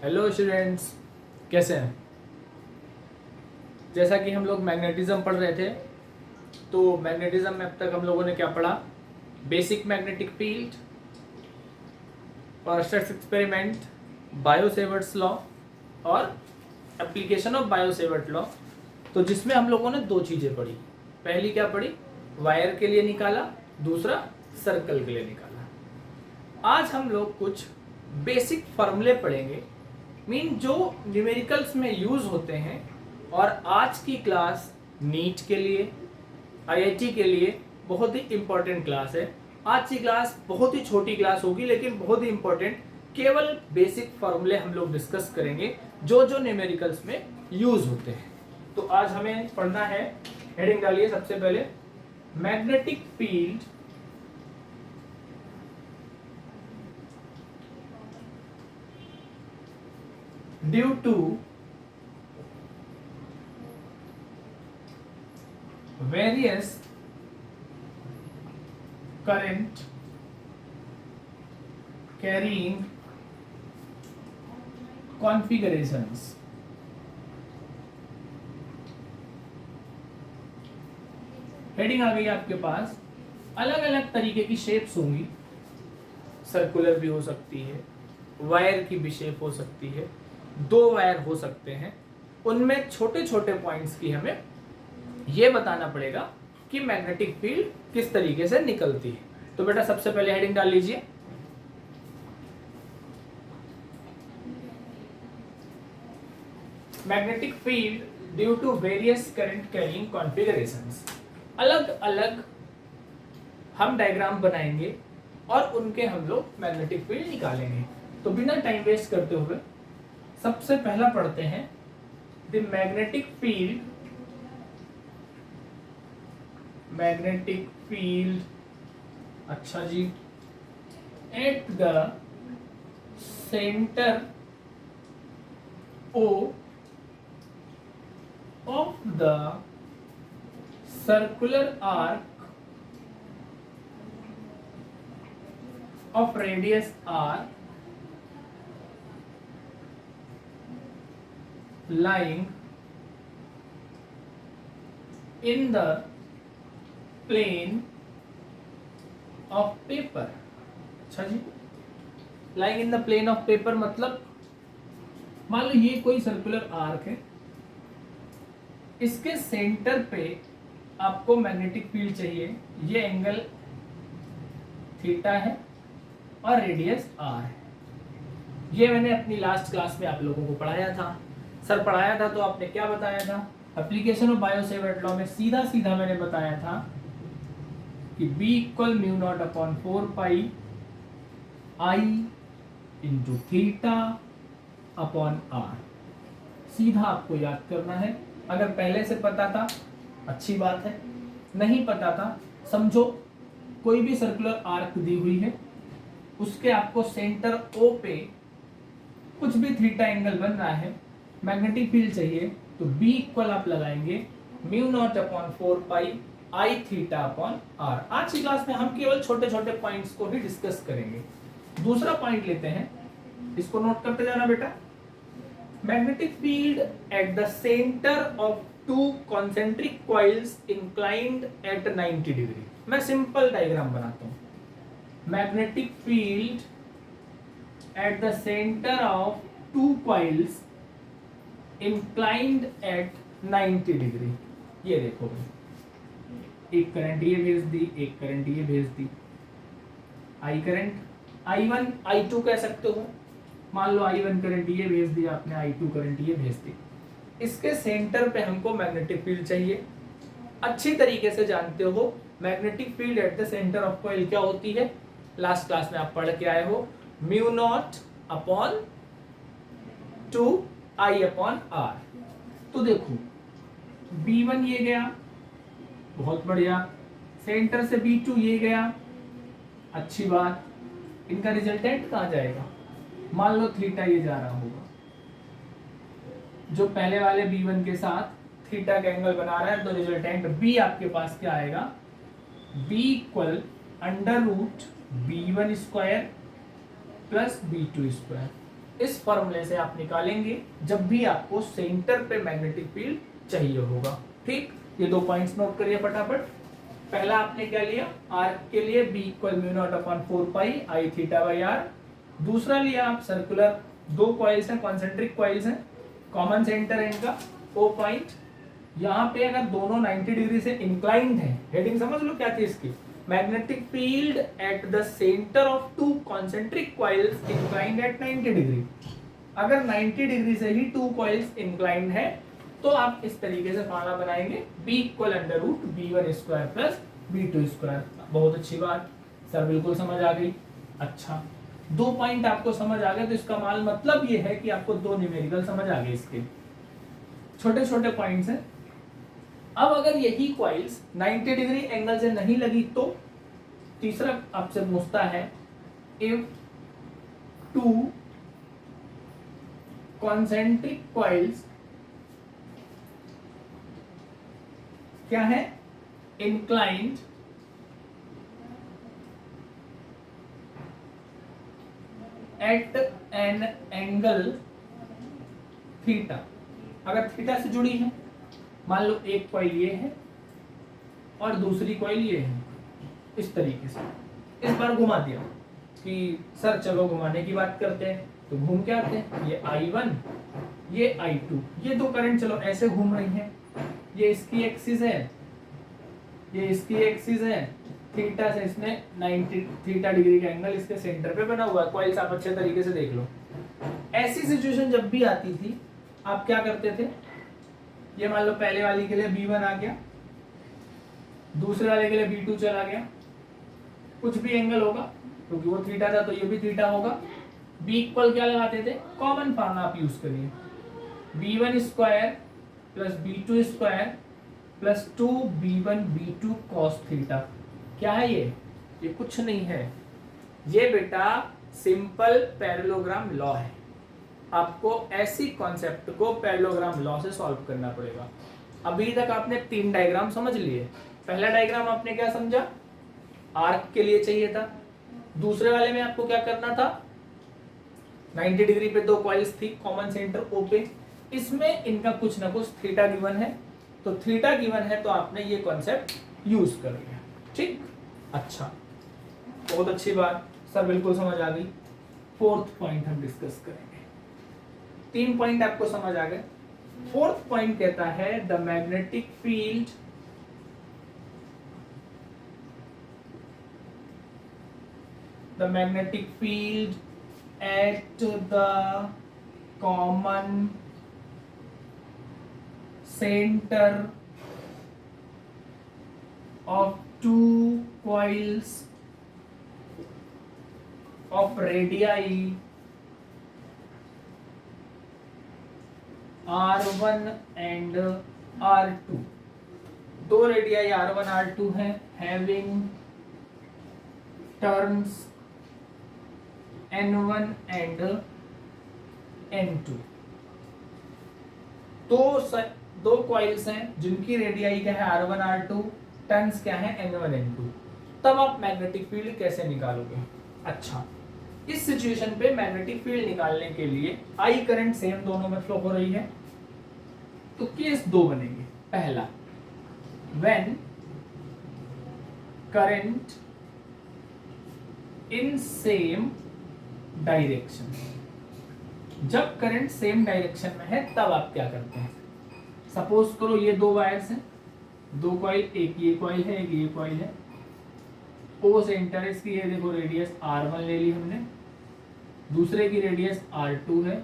Hello students, कैसे हैं। जैसा कि हम लोग मैग्नेटिज्म पढ़ रहे थे, तो मैग्नेटिज्म में अब तक हम लोगों ने क्या पढ़ा? Basic magnetic field, first experiment, bio-Savart's law और एप्लीकेशन ऑफ बायो-सेवर्ट लॉ। तो जिसमें हम लोगों ने दो चीज़ें पढ़ी। पहली क्या पढ़ी? वायर के लिए निकाला, दूसरा सर्कल के लिए निकाला। आज हम लोग कुछ बेसिक फॉर्मूले पढ़ेंगे, जो न्यूमेरिकल्स में यूज होते हैं। और आज की क्लास नीट के लिए, आईआईटी के लिए बहुत ही इंपॉर्टेंट क्लास है। आज की क्लास बहुत ही छोटी क्लास होगी, लेकिन बहुत ही इंपॉर्टेंट। केवल बेसिक फॉर्मूले हम लोग डिस्कस करेंगे जो जो न्यूमेरिकल्स में यूज होते हैं। तो आज हमें पढ़ना है, हेडिंग डालिए सबसे पहले, magnetic field due to various current carrying configurations। Heading आ गई आपके पास। अलग अलग तरीके की शेप्स होंगी, सर्कुलर भी हो सकती है, वायर की भी शेप हो सकती है, दो वायर हो सकते हैं। उनमें छोटे छोटे पॉइंट्स की हमें ये बताना पड़ेगा कि मैग्नेटिक फील्ड किस तरीके से निकलती है। तो बेटा सबसे पहले हेडिंग डाल लीजिए, magnetic field due to various current carrying configurations. अलग अलग हम डायग्राम बनाएंगे और उनके हम लोग मैग्नेटिक फील्ड निकालेंगे। तो बिना टाइम वेस्ट करते हुए सबसे पहला पढ़ते हैं, द मैग्नेटिक फील्ड अच्छा जी, at the centre O of the circular arc of radius r lying in the plane of paper। अच्छा जी, lying in the plane of paper मतलब मान लो ये कोई सर्कुलर आर्क है, इसके सेंटर पे आपको मैग्नेटिक फील्ड चाहिए। ये एंगल थीटा है और रेडियस आर है। ये मैंने अपनी लास्ट क्लास में आप लोगों को पढ़ाया था। सर पढ़ाया था तो आपने क्या बताया था? एप्लीकेशन ऑफ बायो-सेवर्ट लॉ में सीधा सीधा मैंने बताया था कि B equal mu naught upon 4 pi I into theta upon R. सीधा आपको याद करना है। अगर पहले से पता था अच्छी बात है, नहीं पता था समझो कोई भी सर्कुलर आर्क दी हुई है, उसके आपको सेंटर O पे कुछ भी थीटा एंगल बन रहा है, मैग्नेटिक फील्ड चाहिए, तो B इक्वल आप लगाएंगे mu naught upon 4 pi I theta upon R. आज की क्लास में हम केवल छोटे छोटे पॉइंट्स को ही डिस्कस करेंगे। दूसरा पॉइंट लेते हैं, इसको नोट करते जाना बेटा। Magnetic field at the centre of to concentric coils inclined at 90 degree. मैं सिंपल डायग्राम बनाता हूं। Magnetic field at the centre of two coils inclined at 90 degree. ये देखो भाई, एक करंट ये भेज दी, एक करंट ये भेज दी। आई करंट I1 I2 कह सकते हो। मान लो I1 करंट ये भेज दिया आपने, I2 करंट ये भेज दी। इसके सेंटर पे हमको मैग्नेटिक फील्ड चाहिए। अच्छी तरीके से जानते हो magnetic field at the centre of coil क्या होती है, लास्ट क्लास में आप पढ़ के आए हो, mu naught upon 2 I upon R। तो देखो B1 ये गया, बहुत बढ़िया। सेंटर से B2 ये गया, अच्छी बात। इनका रिजल्टेंट कहाँ जाएगा? मान लो थीटा ये जा रहा होगा, जो पहले वाले B1 के साथ थीटा का एंगल बना रहा है, तो रिजल्टेंट B आपके पास क्या आएगा? B equal under root B1 square plus B2 square. इस फॉर्मूले से आप निकालेंगे जब भी आपको सेंटर पे मैग्नेटिक फील्ड चाहिए होगा। ठीक, ये 2 पॉइंट्स नोट करिए फटाफट। पहला आपने क्या लिया, आर्क के लिए B equal mu naught upon 4 pi I theta by R. दूसरा लिया आप सर्कुलर, 2 कॉइल्स हैं, कॉन्सेंट्रिक कॉइल्स हैं, कॉमन सेंटर है इनका O पॉइंट। यहाँ पे अगर दोनों 90 डिग्री से इंक्लाइंड है, हेडिंग समझ लो क्या थी इसकी, magnetic field at the centre of 2 concentric coils inclined at 90 degree. अगर 90 डिग्री से ही 2 कॉइल्स इंक्लाइंड है तो आप इस तरीके से फार्मूला बनाएंगे B equal under root B1 square plus B2 square. बहुत अच्छी बात सर, बिल्कुल समझ आ गई। अच्छा, 2 पॉइंट आपको समझ आ गए तो इसका माल मतलब ये है कि आपको 2 न्यूमेरिकल समझ आ गए। इसके छोटे छोटे पॉइंट्स हैं। अब अगर यही कॉइल्स 90 डिग्री एंगल से नहीं लगी तो तीसरा आपसे पूछता है, इफ 2 कॉन्सेंट्रिक कॉइल्स क्या है, inclined at an angle theta. अगर थीटा से जुड़ी है, मान लो एक कॉइल ये है और दूसरी कॉइल ये है, इस तरीके से इस बार घुमा दिया कि सर चलो घुमाने की बात करते हैं, तो घूम के आते हैं। ये I1 ये I2, ये 2 करंट चलो ऐसे घूम रही हैं, ये इसकी एक्सिस है, ये इसकी एक्सिस है, थीटा से इसने 90 थीटा डिग्री का एंगल इसके सेंटर पे बना हुआ है। कॉइल्स आप अच्छे तरीके से देख लो। ऐसी सिचुएशन जब भी आती थी आप क्या करते थे, ये मान लो पहले वाली के लिए B1 आ गया, दूसरे वाले के लिए B2 चला गया, कुछ भी एंगल होगा क्योंकि वो थीटा था तो ये भी थीटा होगा। B इक्वल क्या लगाते थे, कॉमन फार्मूला आप यूज करिए, B1 square plus B2 square plus 2B1 B2 cos theta. क्या है ये कुछ नहीं है, ये बेटा सिंपल पैरेललोग्राम लॉ है। आपको ऐसी कॉन्सेप्ट को पैरेललोग्राम लॉ से सॉल्व करना पड़ेगा। अभी तक आपने 3 डायग्राम समझ लिए। पहला डायग्राम आपने क्या समझा, आर्क के लिए चाहिए था। दूसरे वाले में आपको क्या करना था, 90 डिग्री पे 2 कॉइल्स थी, कॉमन सेंटर O पे, इसमें इनका कुछ ना कुछ थीटा गिवन है, तो थीटा गिवन है तो आपने ये कॉन्सेप्ट यूज कर लिया। ठीक, अच्छा, बहुत अच्छी बात सर, बिल्कुल समझ आ गई। 4th पॉइंट हम डिस्कस करेंगे। 3 पॉइंट आपको समझ आ गए। 4th पॉइंट कहता है the magnetic field at the common centre of 2 coils of radii R1 and R2, 2 radii R1 R2 हैं, having turns N1 and N2। दो कॉइल्स हैं जिनकी रेडियाई क्या है R1 R2, टर्न्स क्या है N1 N2। तब आप मैग्नेटिक फील्ड कैसे निकालोगे। अच्छा, इस सिचुएशन पे मैग्नेटिक फील्ड निकालने के लिए आई करंट सेम दोनों में फ्लो हो रही है, तो केस 2 बनेंगे। पहला, when current in same direction, जब करंट सेम डायरेक्शन में है तब आप क्या करते हैं। सपोज करो ये 2 वायर्स हैं, 2 कॉइल, एक ये कॉइल है एक ये कॉइल है, O सेंटर इसकी है, देखो रेडियस R1 ले ली हमने, दूसरे की रेडियस R2 है,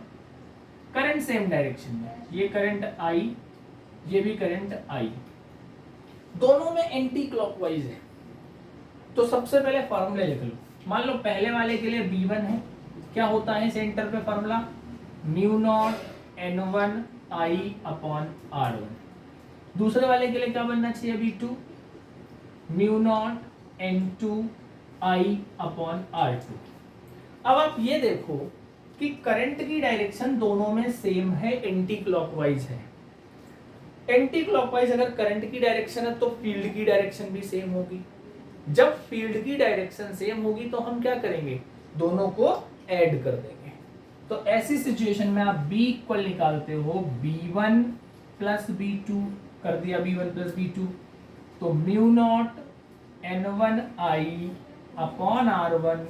करंट सेम डायरेक्शन में, ये करंट I, ये भी करंट I, दोनों में एंटी क्लॉकवाइज है। तो सबसे पहले फॉर्मूले लिख लो। मान लो पहले वाले के लिए B1 है, क्या होता है सेंटर पे formula, mu naught N1 I upon R1। दूसरे वाले के लिए क्या बनना चाहिए, B2, mu naught N2 I upon R2। अब आप ये देखो कि करंट की डायरेक्शन दोनों में सेम है, एंटी क्लॉकवाइज है। एंटी क्लॉकवाइज अगर करंट की डायरेक्शन है तो फील्ड की डायरेक्शन भी सेम होगी। जब फील्ड की डायरेक्शन सेम होगी तो हम क्या करेंगे, दोनों को ऐड कर देंगे। तो ऐसी सिचुएशन में आप B इक्वल निकालते हो B1 प्लस B2, कर दिया B1 प्लस B2, तो mu naught N1I upon R1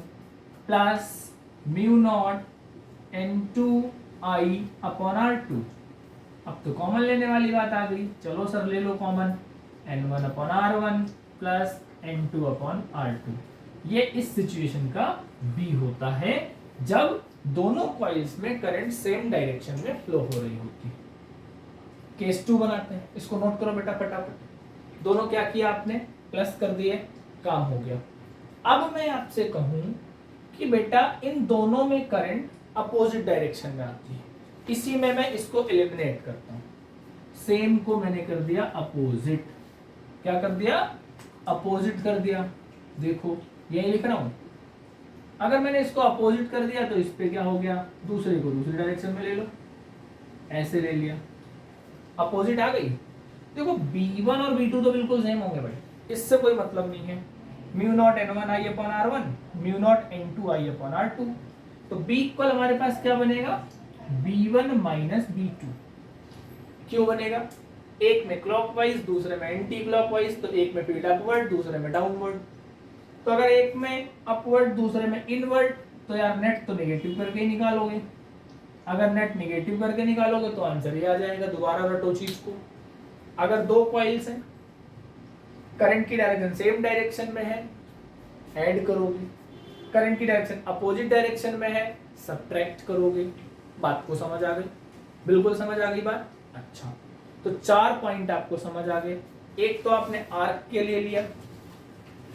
plus mu naught N2I upon R2। अब तो कॉमन लेने वाली बात आ गई, चलो सर ले लो common, N1 upon R1 plus N2 upon R2। ये इस सिचुएशन का B होता है जब दोनों कॉइल्स में करंट सेम डायरेक्शन में फ्लो हो रही होती है। केस 2 बनाते हैं, इसको नोट करो बेटा फटाफट। दोनों क्या किया आपने, प्लस कर दिए, काम हो गया। अब मैं आपसे कहूं कि बेटा इन दोनों में करंट अपोजिट डायरेक्शन में आती है, इसी में मैं इसको एलिमिनेट करता हूं। सेम को मैंने कर दिया अपोजिट, क्या कर दिया, अपोजिट कर दिया। देखो यही लिख रहा हूं, अगर मैंने इसको अपोजिट कर दिया तो इस पे क्या हो गया, दूसरे को दूसरी डायरेक्शन में ले लो, ऐसे ले लिया, अपोजिट आ गई। देखो B1 और B2 तो बिल्कुल सेम होंगे भाई, इससे कोई मतलब नहीं है। Mu naught N1I upon R1, mu naught N2I upon R2। तो B इक्वल हमारे पास क्या बनेगा, B1 माइनस B2। क्यों बनेगा, एक में क्लॉकवाइज दूसरे में एंटी क्लॉकवाइज, तो एक में फील्ड अपवर्ड दूसरे में डाउनवर्ड। तो अगर एक में अपवर्ड दूसरे में इनवर्ड, तो यार नेट तो नेगेटिव करके ही निकालोगे। अगर नेट नेगेटिव करके निकालोगे तो आंसर ये आ जाएगा, दोबारा रटो चीज को। अगर दो कॉइल्स हैं, करंट की डायरेक्शन सेम डायरेक्शन में है, ऐड करोगे, करंट की डायरेक्शन अपोजिट डायरेक्शन में है, सब्ट्रैक्ट करोगे। बात को समझ आ गई, बिल्कुल समझ आ गई बात। अच्छा, तो 4 पॉइंट आपको समझ आ गए। एक तो आपने आर्क के लिए लिया,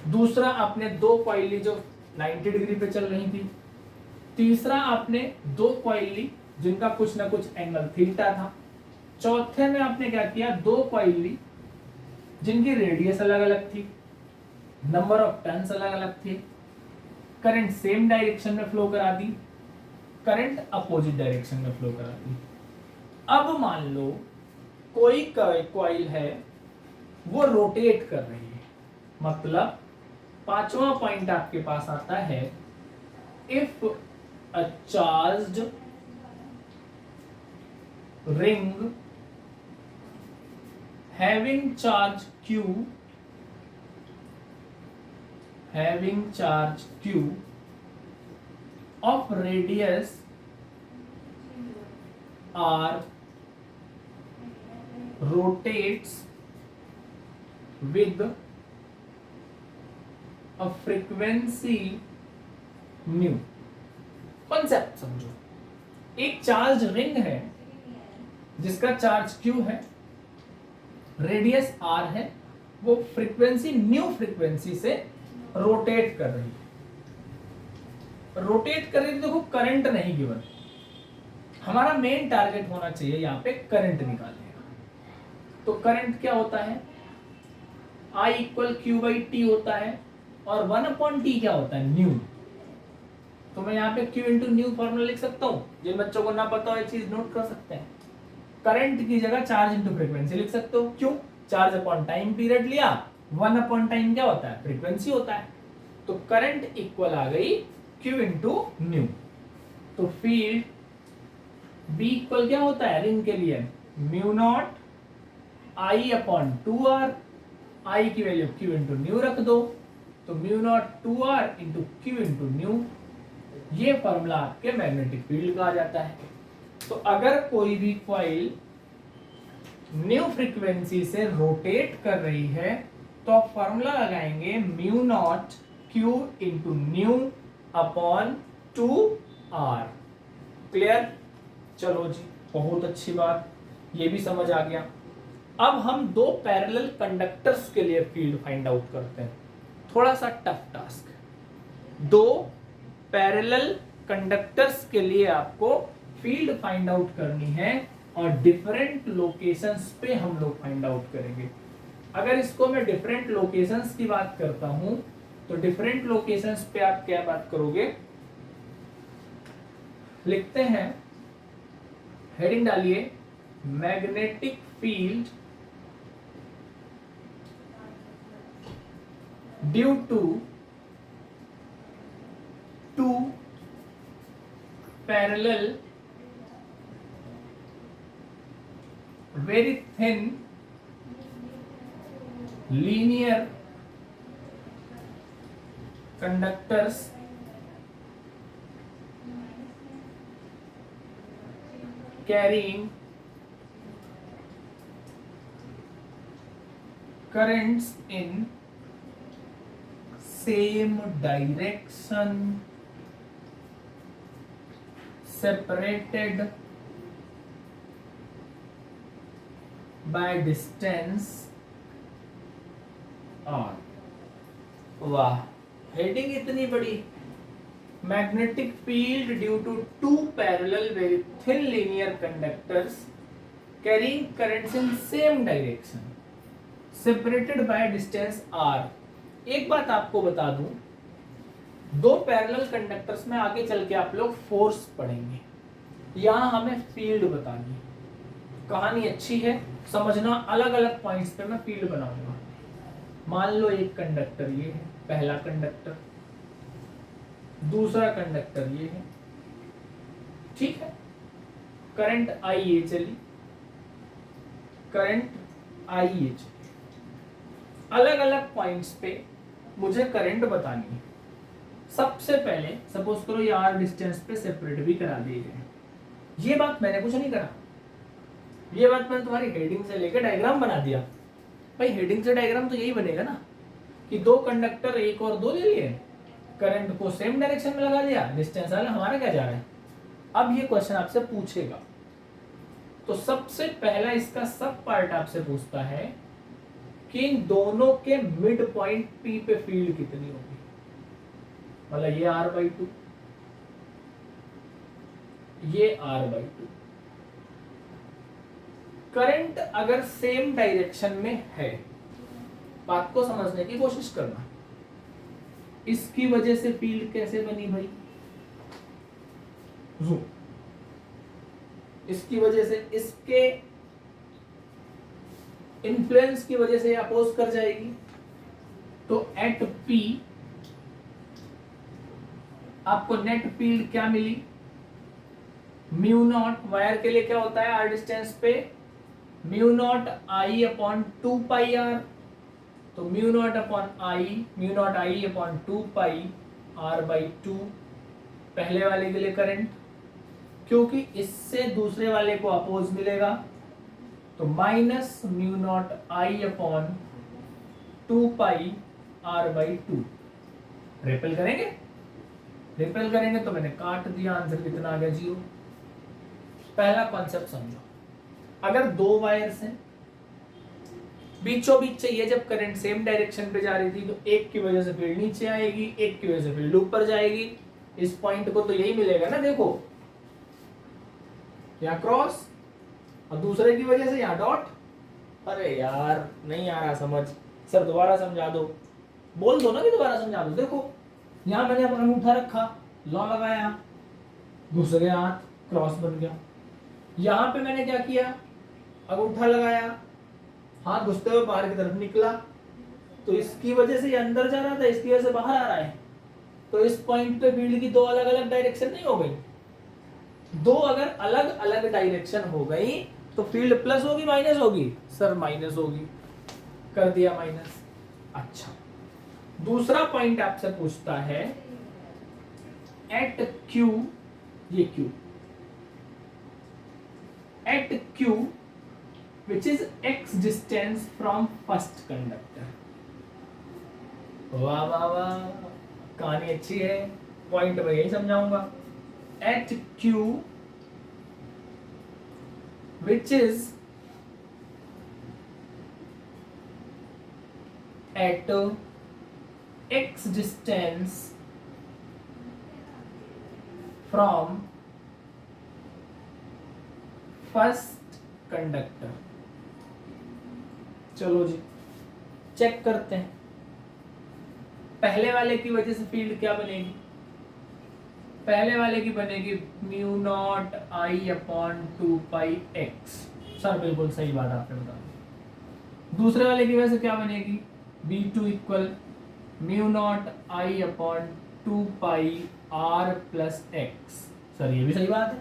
दूसरा आपने दो कॉइल ली जो 90 डिग्री पे चल रही थी, तीसरा आपने दो कॉइल ली जिनका कुछ ना कुछ एंगल थीटा था, चौथे में आपने क्या किया, दो कॉइल ली जिनकी रेडियस अलग अलग थी, नंबर ऑफ टर्न्स अलग अलग थे, करंट सेम डायरेक्शन में फ्लो करा दी, करंट अपोजिट डायरेक्शन में फ्लो करा दी। अब मान लो कोई कॉइल है वो रोटेट कर रही है, मतलब पांचवा पॉइंट आपके पास आता है, if a charged ring having charge q of radius r rotates with a frequency nu। Concept समझो, एक चार्ज रिंग है जिसका चार्ज q है, रेडियस r है, वो फ्रीक्वेंसी न्यू फ्रीक्वेंसी से रोटेट कर रही है। रोटेट कर रही है, देखो करंट नहीं गिवन, हमारा मेन टारगेट होना चाहिए यहाँ पे करंट निकालने का। तो करंट क्या होता है, I equal Q by T होता है, और 1/t क्या होता है, न्यू। तो मैं यहाँ पे Q इंटू न्यू फॉर्मूला लिख सकता हूँ, जिन बच्चों को ना पता हो ये चीज नोट कर सकते हैं। करंट की जगह चार्ज इंटू फ्रीक्वेंसी लिख सकते हो, क्यों, चार्ज अपॉन टाइम पीरियड लिया, 1 अपॉन टाइम क्या होता है, फ्रीक्वेंसी होता है। तो करंट इक्वल आ गई Q इंटू न्यू। तो फील्ड B इक्वल क्या होता है रिंग के लिए, mu naught I upon 2R, I की वैल्यू Q इंटू न्यू रख दो, तो mu naught 2R into Q into new. ये फॉर्मूला आपके मैग्नेटिक फील्ड का आ जाता है। तो अगर कोई भी कॉइल न्यू फ्रीक्वेंसी से रोटेट कर रही है तो आप फॉर्मूला लगाएंगे mu not Q into new upon 2R। Clear, चलो जी बहुत अच्छी बात, ये भी समझ आ गया। अब हम दो पैरेलल कंडक्टर्स के लिए फील्ड फाइंड आउट करते हैं, थोड़ा सा टफ टास्क। दो पैरेलल कंडक्टर्स के लिए आपको फील्ड फाइंड आउट करनी है और डिफरेंट लोकेशंस पे हम लोग फाइंड आउट करेंगे। अगर इसको मैं डिफरेंट लोकेशंस की बात करता हूं तो डिफरेंट लोकेशंस पे आप क्या बात करोगे, लिखते हैं, हेडिंग डालिए magnetic field due to two parallel very thin linear conductors carrying currents in same direction separated by distance r। वाह, हेडिंग इतनी बड़ी। Magnetic field due to two parallel very thin linear conductors carrying currents in same direction separated by distance r। एक बात आपको बता दूं, दो parallel conductors में आगे चल के आप लोग फोर्स पढ़ेंगे, यहां हमें फील्ड बतानी है। कहानी अच्छी है, समझना। अलग अलग पॉइंट्स पे मैं फील्ड बनाऊंगा। मान लो एक कंडक्टर ये है, पहला कंडक्टर, दूसरा कंडक्टर ये है, ठीक है। करंट आई ये चली, करंट आई ये चली। अलग अलग पॉइंट्स पे मुझे करंट बतानी है। सबसे पहले सपोज करो ये आर डिस्टेंस पे सेपरेट भी करा दिए गए। ये बात मैंने कुछ नहीं करा, ये बात मैंने तुम्हारी हेडिंग से लेकर डायग्राम बना दिया। भाई हेडिंग से डायग्राम तो यही बनेगा ना कि दो कंडक्टर एक और दो ले लिए, करंट को सेम डायरेक्शन में लगा दिया, डिस्टेंस वाला हमारा क्या जा रहा है। अब ये क्वेश्चन आपसे पूछेगा तो सबसे पहला इसका सब पार्ट आपसे पूछता है कि इन दोनों के मिड पॉइंट पी पे फील्ड कितनी होगी। मतलब ये r/2, ये r/2। करंट अगर सेम डायरेक्शन में है, बात को समझने की कोशिश करना। इसकी वजह से फील्ड कैसे बनी भाई, जूम। इसकी वजह से, इसके इन्फ्लुएंस की वजह से अपोज कर जाएगी। तो एट P आपको नेट फील्ड क्या मिली, म्यू नॉट। वायर के लिए क्या होता है आर डिस्टेंस पे, mu not I upon 2πr। तो mu naught upon I, mu not I upon 2πr/2 पहले वाले के लिए करंट, क्योंकि इससे दूसरे वाले को अपोज मिलेगा तो minus mu not I upon 2πr/2। Ripple करेंगे, रिपल करेंगे तो मैंने काट दिया, आंसर कितना आ गया, 0। पहला कॉन्सेप्ट समझो। अगर दो वायर्स हैं, बीचों बीच चाहिए जब करंट सेम डायरेक्शन पे जा रही थी, तो एक की वजह से फील्ड नीचे आएगी, एक की वजह से फील्ड ऊपर जाएगी। इस पॉइंट को तो यही मिलेगा ना, देखो यहाँ क्रॉस और दूसरे की वजह से यहाँ डॉट। अरे यार नहीं आ रहा समझ, सर दोबारा समझा दो, बोल दो ना कि दोबारा समझा दो। देखो यहाँ मैंने अपना अंगूठा रखा, लॉ लगाया, दूसरे हाथ क्रॉस बन गया। यहाँ पे मैंने क्या किया, अंगूठा लगाया, हाथ घुसते हुए बाहर की तरफ निकला, तो इसकी वजह से ये अंदर जा रहा था, इसकी वजह से बाहर आ रहा है। तो इस पॉइंट पे फील्ड की दो अलग अलग डायरेक्शन नहीं हो गई। दो अगर अलग अलग डायरेक्शन हो गई तो फील्ड प्लस होगी माइनस होगी, सर माइनस होगी, कर दिया माइनस। अच्छा, दूसरा पॉइंट आपसे पूछता है एट Q, ये Q, at Q which is x distance from first conductor। वाह वाह वाह, कहानी अच्छी है, पॉइंट मैं यही समझाऊंगा। At Q which is at x distance from first conductor। चलो जी चेक करते हैं। पहले वाले की वजह से फील्ड क्या बनेगी, पहले वाले की बनेगी mu not I upon 2πx। Sir बिल्कुल सही बात आपने बता दी। दूसरे वाले की वजह से क्या बनेगी, B2 equal mu not I upon 2πr+x। Sir ये भी सही बात है,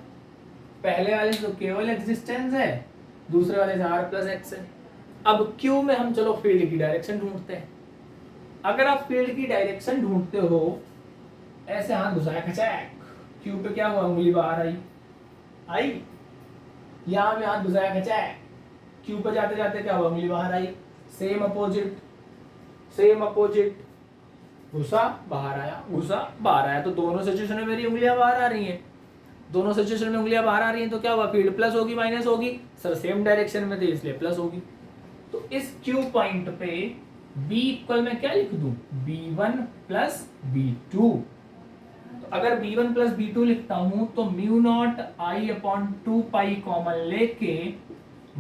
पहले वाले से तो केवल एक्स डिस्टेंस है, दूसरे वाले से आर प्लस एक्स है। अब क्यू में हम चलो फील्ड की डायरेक्शन ढूंढते हैं। अगर आप फील्ड की डायरेक्शन ढूंढते हो, ऐसे हाथ घुसाया खचाक, क्यू पे क्या हुआ, उंगली बाहर आई, यहां में हाथ घुसाया खचाक, क्यू पे जाते जाते क्या हुआ, उंगली बाहर आई। सेम अपोजिट, घुसा बाहर आया, घुसा बाहर आया, तो दोनों सिचुएशन में मेरी उंगलियां बाहर आ रही हैं। दोनों सिचुएशन में उंगलियां बाहर आ रही हैं तो क्या हुआ, फील्ड प्लस होगी माइनस होगी, सर सेम डायरेक्शन में थे इसलिए प्लस होगी। तो इस क्यू पॉइंट पे B इक्वल मैं क्या लिख दूं, B1 प्लस B2। तो अगर B1 प्लस B2 लिखता हूं तो mu naught I upon 2 pi common लेके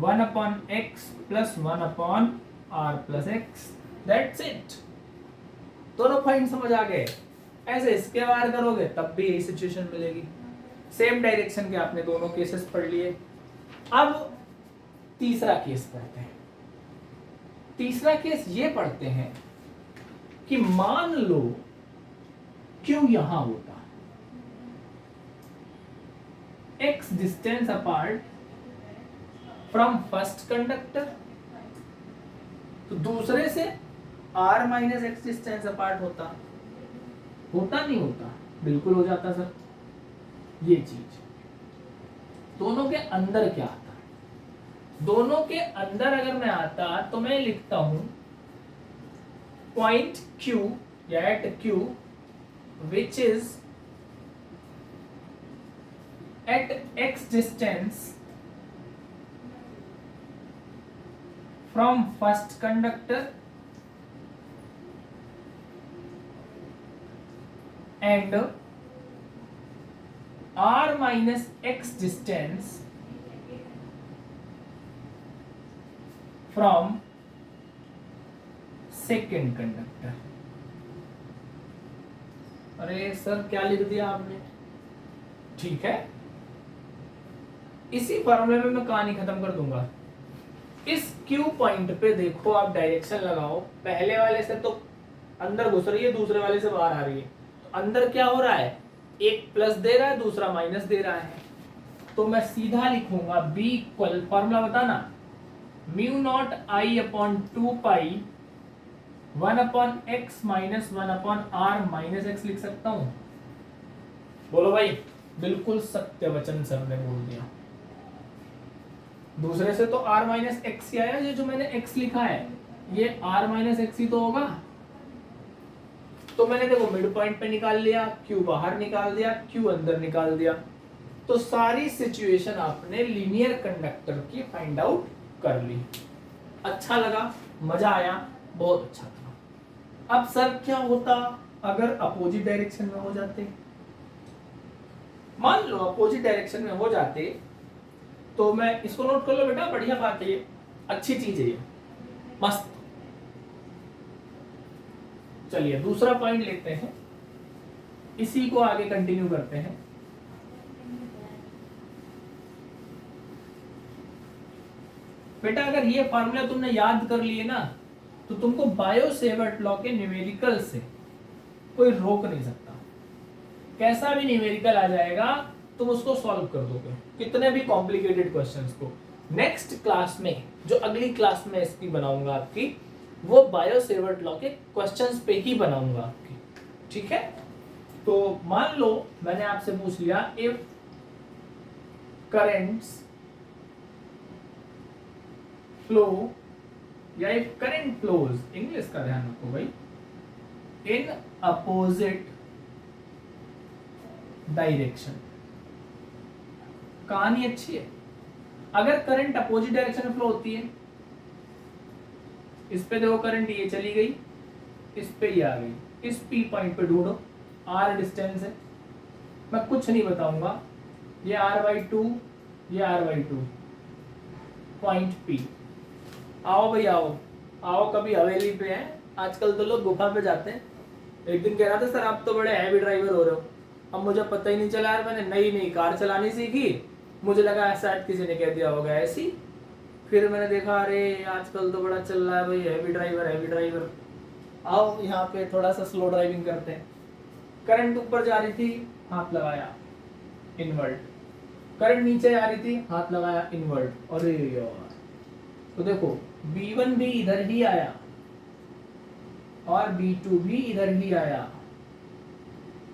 1 upon x plus 1 upon r plus x, that's it. दोनों पॉइंट समझ आ गए। ऐसे इसके बाहर करोगे तब भी यही सिचुएशन मिलेगी। सेम डायरेक्शन के आपने दोनों केसेस पढ़ लिए। अब तीसरा केस पढ़ते हैं। तीसरा केस ये पढ़ते हैं कि मान लो क्यू यहां होता, x distance apart from first conductor, तो दूसरे से r minus x distance apart होता नहीं होता, बिल्कुल हो जाता सर। ये चीज दोनों के अंदर क्या आता, दोनों के अंदर अगर मैं आता तो मैं लिखता हूं पॉइंट Q या at Q which is at x distance from first conductor and r minus x distance from second conductor। अरे सर क्या लिख दिया आपने, ठीक है, इसी फॉर्मूले में मैं कहानी खत्म कर दूंगा। इस Q पॉइंट पे देखो आप डायरेक्शन लगाओ, पहले वाले से तो अंदर घुस रही है, दूसरे वाले से बाहर आ रही है। अंदर क्या हो रहा है, एक प्लस दे रहा है, दूसरा माइनस दे रहा है, तो मैं सीधा लिखूंगा B इक्वल, फॉर्मूला बताना, mu naught I upon 2 pi 1 upon x minus 1 upon r minus x लिख सकता हूं। बोलो भाई, बिल्कुल सत्य वचन सर ने बोल दिया। दूसरे से तो r माइनस एक्स ही आया, ये जो मैंने x लिखा है ये r माइनस एक्स ही तो होगा। तो मैंने देखो मिड पॉइंट पे निकाल लिया, Q बाहर निकाल दिया, Q अंदर निकाल दिया, तो सारी सिचुएशन आपने लीनियर कंडक्टर की फाइंड आउट कर ली। अच्छा लगा, मजा आया, बहुत अच्छा था। अब सर क्या होता अगर अपोजिट डायरेक्शन में हो जाते, मान लो अपोजिट डायरेक्शन में हो जाते, तो मैं इसको नोट कर लो बेटा, बढ़िया बात है ये, अच्छी चीज है ये, मस्त। चलिए दूसरा पॉइंट लेते हैं, इसी को आगे कंटिन्यू करते हैं। बेटा अगर ये फार्मूला तुमने याद कर लिए ना, तो तुमको बायो सेवर्ट लॉ के न्यूमेरिकल से कोई रोक नहीं सकता। कैसा भी न्यूमेरिकल आ जाएगा तुम उसको सॉल्व कर दोगे, कितने भी कॉम्प्लिकेटेड क्वेश्चंस को। नेक्स्ट क्लास में, जो अगली क्लास में इसकी बनाऊंगा आपकी, वो बायो सेवर्ट लॉ के क्वेश्चंस पे ही बनाऊंगा आपकी, ठीक है। तो मान लो मैंने आपसे पूछ लिया, इफ करेंट्स फ्लो या इफ करंट फ्लोज, इंग्लिश का ध्यान रखो भाई, इन अपोजिट डायरेक्शन। कहानी अच्छी है। अगर करंट अपोजिट डायरेक्शन में फ्लो होती है, इस पे देखो करंट ये चली गई, इस पे ये आ गई, इस P पॉइंट पे ढूंढो, R डिस्टेंस है, मैं कुछ नहीं बताऊंगा, ये R/2, ये R/2 पॉइंट P। आओ भाई आओ कभी हवेली पे है, आजकल तो लोग गुफा पे जाते हैं। एक दिन कह रहा था सर आप तो बड़े हैवी ड्राइवर हो रहे हो, अब मुझे पता ही नहीं चला यार, मैंने नई कार चलानी सीखी, मुझे लगा शायद किसी ने कह दिया होगा ऐसी, फिर मैंने देखा अरे आजकल तो बड़ा चल रहा है भाई हैवी ड्राइवर। आओ यहाँ पे थोड़ा सा स्लो ड्राइविंग करते हैं। करंट ऊपर जा रही थी, हाथ लगाया, इनवर्ट, करंट नीचे आ रही थी, हाथ लगाया इनवर्ट, अरे यार, तो देखो B1 भी इधर ही आया और B2 भी इधर ही आया,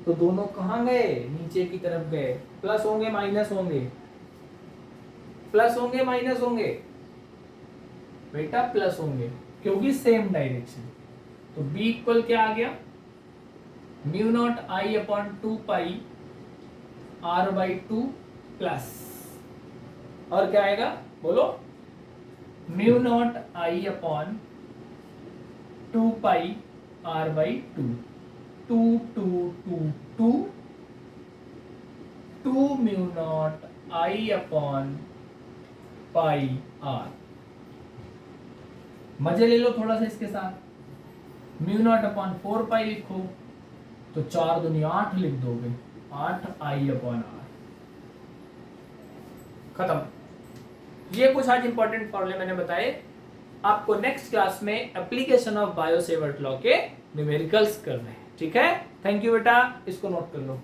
तो दोनों कहाँ गए, नीचे की तरफ गए। प्लस होंगे माइनस होंगे, प्लस होंगे माइनस होंगे बेटा, प्लस होंगे क्योंकि सेम डायरेक्शन। तो B इक्वल क्या आ गया, mu not I upon 2 pi R/2 plus, और क्या आएगा बोलो, mu not I upon 2 pi R/2, 2 2 2 2 2 mu not I upon pi R। मजे ले लो थोड़ा सा इसके साथ, म्यू नॉट अपॉन 4 पाई लिखो तो 4 दूनी 8 लिख दोगे, 8 आई अपॉन R, खत्म। ये कुछ आज इंपॉर्टेंट फॉर्मूले मैंने बताए, आपको नेक्स्ट क्लास में application of bio Savart law के न्यूमेरिकल्स करने हैं, ठीक है। थैंक यू बेटा, इसको नोट कर लो।